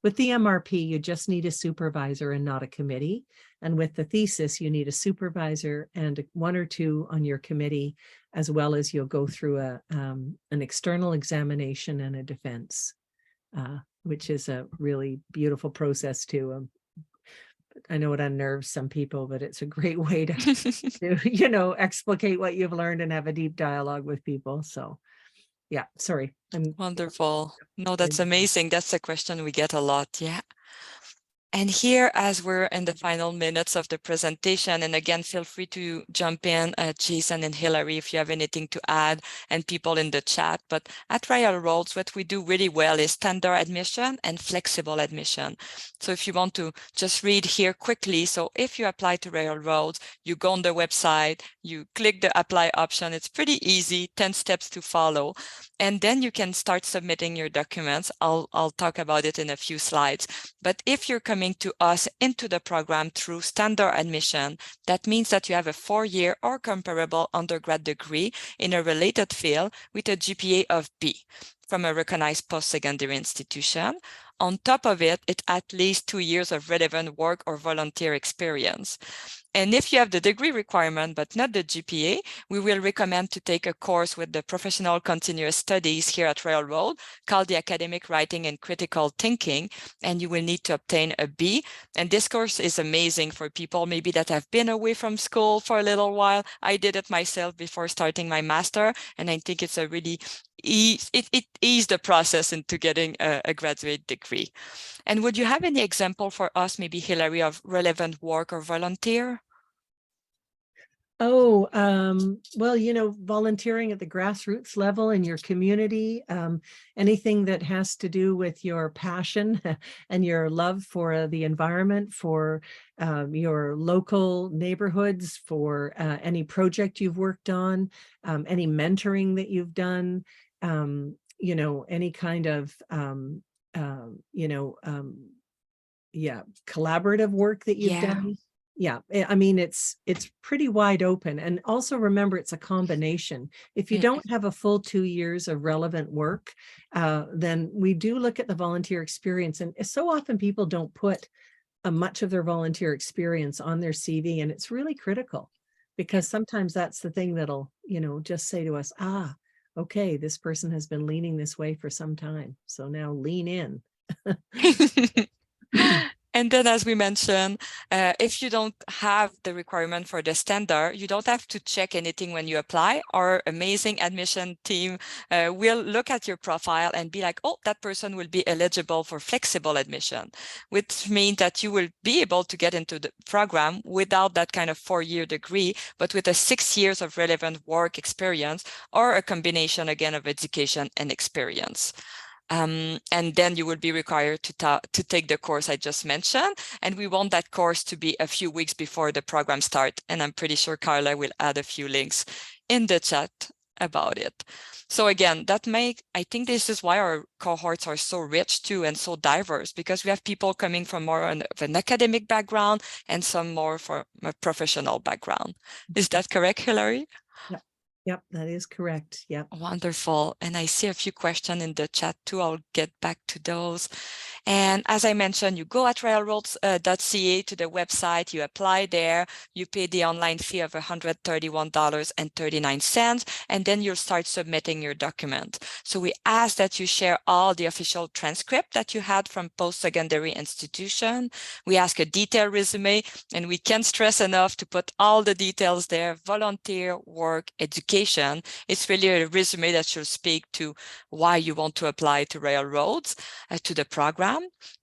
With the MRP, you just need a supervisor and not a committee. And with the thesis, you need a supervisor and 1 or 2 on your committee, as well as you'll go through an external examination and a defense, which is a really beautiful process too. I know it unnerves some people, but it's a great way to explicate what you've learned and have a deep dialogue with people. So yeah, sorry. Wonderful. No, that's amazing. That's a question we get a lot. Yeah. And here, as we're in the final minutes of the presentation, and again, feel free to jump in, Jason and Hilary, if you have anything to add, and people in the chat. But at Royal Roads, what we do really well is standard admission and flexible admission. So if you want to just read here quickly, so if you apply to Royal Roads, you go on the website, you click the apply option. It's pretty easy, 10 steps to follow. And then you can start submitting your documents. I'll talk about it in a few slides. But if you're coming coming to us into the program through standard admission, that means that you have a 4-year or comparable undergrad degree in a related field with a GPA of B from a recognized post-secondary institution. On top of it, it's at least 2 years of relevant work or volunteer experience. And if you have the degree requirement, but not the GPA, we will recommend to take a course with the Professional Continuous Studies here at Railroad called the Academic Writing and Critical Thinking, and you will need to obtain a B. And this course is amazing for people maybe that have been away from school for a little while. I did it myself before starting my master, and I think it's a really it eased the process into getting a graduate degree. And would you have any example for us, maybe Hilary, of relevant work or volunteer? Oh, well, volunteering at the grassroots level in your community, anything that has to do with your passion and your love for the environment, for your local neighborhoods, for any project you've worked on, any mentoring that you've done, any kind of, collaborative work that you've done. Yeah, I mean, it's pretty wide open. And also remember, it's a combination. If you don't have a full 2 years of relevant work, then we do look at the volunteer experience. And so often people don't put much of their volunteer experience on their CV. And it's really critical, because sometimes that's the thing that'll, just say to us, okay, this person has been leaning this way for some time. So now lean in. And then, as we mentioned, if you don't have the requirement for the standard, you don't have to check anything when you apply. Our amazing admission team will look at your profile and be like, oh, that person will be eligible for flexible admission, which means that you will be able to get into the program without that kind of 4-year degree, but with a 6 years of relevant work experience, or a combination, again, of education and experience. And then you will be required to take the course I just mentioned. And we want that course to be a few weeks before the program starts. And I'm pretty sure Carla will add a few links in the chat about it. So again, I think this is why our cohorts are so rich too, and so diverse, because we have people coming from more of an academic background and some more from a professional background. Is that correct, Hilary? Yep, that is correct. Yep. Wonderful. And I see a few questions in the chat too. I'll get back to those. And as I mentioned, you go at railroads.ca to the website, you apply there, you pay the online fee of $131.39, and then you'll start submitting your document. So we ask that you share all the official transcript that you had from post-secondary institution. We ask a detailed resume, and we can't stress enough to put all the details there: volunteer, work, education. It's really a resume that should speak to why you want to apply to Railroads, to the program.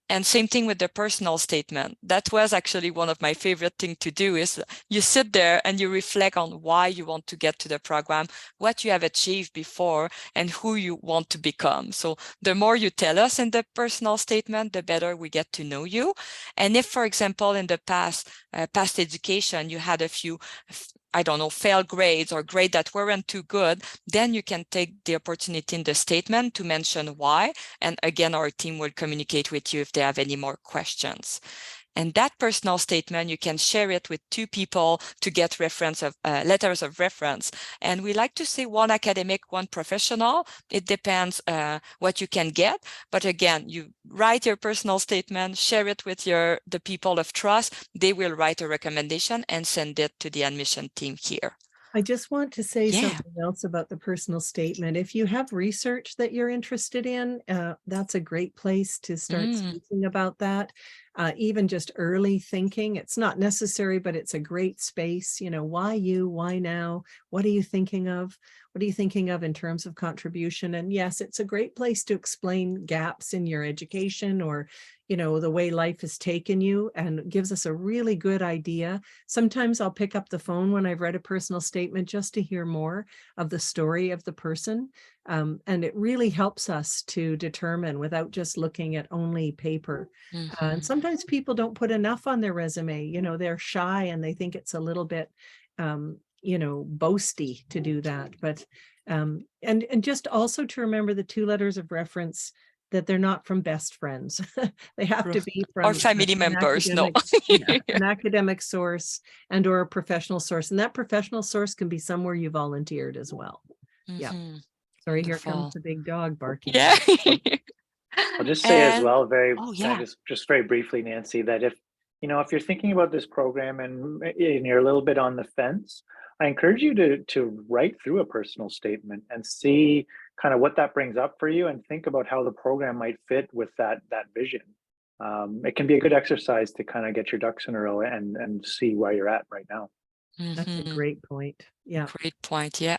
And same thing with the personal statement. That was actually one of my favorite things to do, is you sit there and you reflect on why you want to get to the program, what you have achieved before, and who you want to become. So the more you tell us in the personal statement, the better we get to know you. And if, for example, in the past education, you had a few failed grades or grades that weren't too good, then you can take the opportunity in the statement to mention why. And again, our team will communicate with you if they have any more questions. And that personal statement, you can share it with 2 people to get letters of reference. And we like to say 1 academic, 1 professional. It depends what you can get. But again, you write your personal statement, share it with the people of trust. They will write a recommendation and send it to the admission team here. I just want to say something else about the personal statement. If you have research that you're interested in, that's a great place to start speaking about that. Even just early thinking, it's not necessary, but it's a great space. Why you, why now? What are you thinking of? What are you thinking of in terms of contribution? And yes, it's a great place to explain gaps in your education, or the way life has taken you, and gives us a really good idea. Sometimes I'll pick up the phone when I've read a personal statement just to hear more of the story of the person. And it really helps us to determine, without just looking at only paper. And sometimes people don't put enough on their resume. They're shy and they think it's a little bit, boasty to do that. But and just also to remember the 2 letters of reference that they're not from best friends. They have to be from or family members. No. An academic source and or a professional source. And that professional source can be somewhere you volunteered as well. Yeah. Sorry, here Wonderful. comes the big dog barking. Yeah. I'll just say as well, just very briefly, Nancy, that if you're thinking about this program and you're a little bit on the fence, I encourage you to write through a personal statement and see kind of what that brings up for you, and think about how the program might fit with that vision. It can be a good exercise to kind of get your ducks in a row and see where you're at right now. That's a great point. Yeah. Great point. Yeah.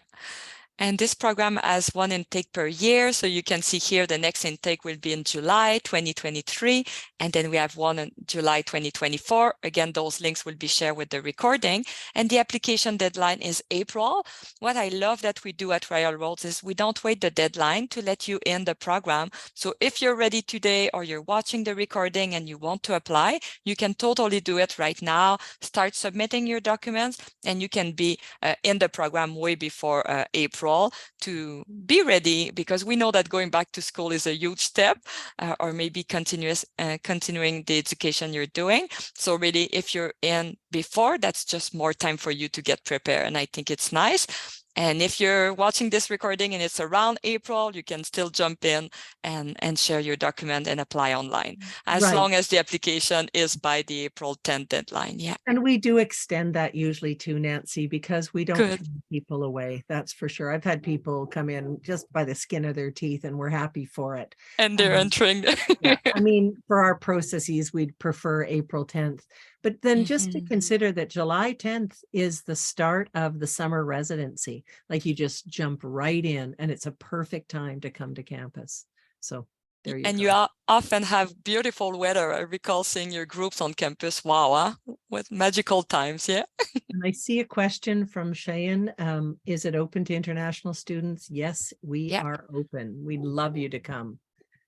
And this program has one intake per year. So you can see here the next intake will be in July 2023. And then we have one in July 2024. Again, those links will be shared with the recording. And the application deadline is April. What I love that we do at Royal Roads is we don't wait the deadline to let you in the program. So if you're ready today or you're watching the recording and you want to apply, you can totally do it right now. Start submitting your documents and you can be in the program way before April. To be ready, because we know that going back to school is a huge step, or maybe continuing the education you're doing. So really, if you're in before, that's just more time for you to get prepared. And I think it's nice. And if you're watching this recording and it's around April, you can still jump in and share your document and apply online, as long as the application is by the April 10th deadline. Yeah. And we do extend that usually too, Nancy, because we don't turn people away. That's for sure. I've had people come in just by the skin of their teeth and we're happy for it. And they're entering. Yeah. I mean, for our processes, we'd prefer April 10th. But then just to consider that July 10th is the start of the summer residency. Like you just jump right in and it's a perfect time to come to campus. So there you go. And you often have beautiful weather. I recall seeing your groups on campus. Wow, with magical times. Yeah. And I see a question from Cheyenne. Is it open to international students? Yes, we are open. We'd love you to come.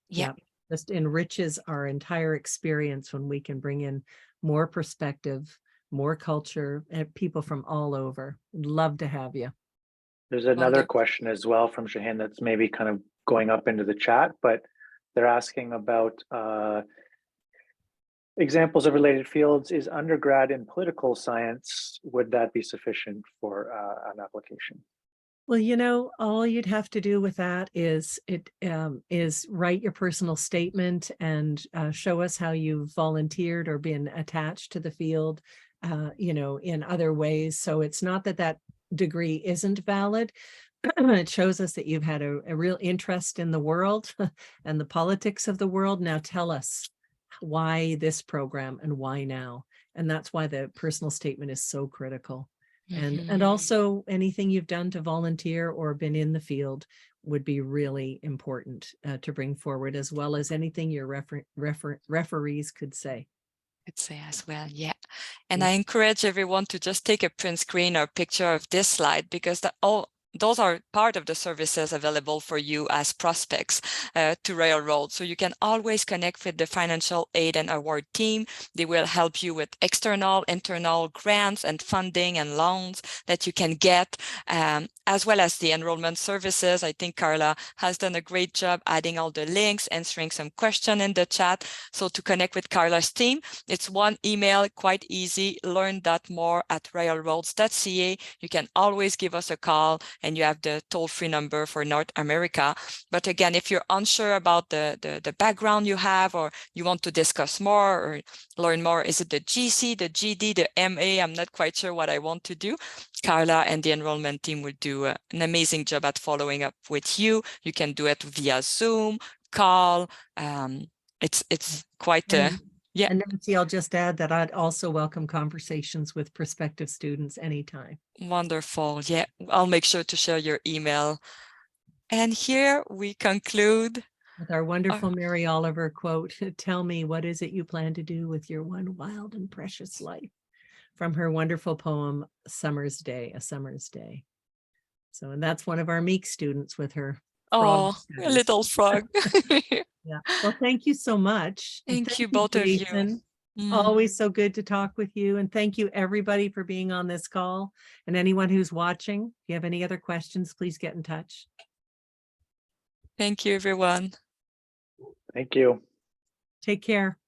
Yeah. Just enriches our entire experience when we can bring in more perspective, more culture, and people from all over. Love to have you. There's another question as well from Shahan that's maybe kind of going up into the chat, but they're asking about examples of related fields. Is undergrad in political science, would that be sufficient for an application? Well, all you'd have to do with that is write your personal statement and show us how you've volunteered or been attached to the field, in other ways. So it's not that degree isn't valid. It shows us that you've had a real interest in the world and the politics of the world. Now tell us why this program and why now. And that's why the personal statement is so critical. And also anything you've done to volunteer or been in the field would be really important to bring forward, as well as anything your referees could say. Could say as well, yeah. And I encourage everyone to just take a print screen or picture of this slide, because those are part of the services available for you as prospects to Royal Roads. So you can always connect with the financial aid and award team. They will help you with external, internal grants and funding and loans that you can get, as well as the enrollment services. I think Carla has done a great job adding all the links, answering some questions in the chat. So to connect with Carla's team, it's one email, quite easy, learn.more@royalroads.ca. You can always give us a call, and you have the toll-free number for North America. But again, if you're unsure about the background you have, or you want to discuss more or learn more, is it the GC, the GD, the MA? I'm not quite sure what I want to do. Carla and the enrollment team will do an amazing job at following up with you. You can do it via Zoom, call. It's quite yeah. And Nancy, I'll just add that I'd also welcome conversations with prospective students anytime. Wonderful. Yeah, I'll make sure to share your email. And here we conclude with our wonderful Mary Oliver quote, "Tell me, what is it you plan to do with your one wild and precious life?" From her wonderful poem, A Summer's Day. So, and that's one of our MAEEC students with her. Oh, a little frog. Yeah. Well, thank you so much. Thank you, both of you. Always so good to talk with you. And thank you, everybody, for being on this call. And anyone who's watching, if you have any other questions, please get in touch. Thank you, everyone. Thank you. Take care.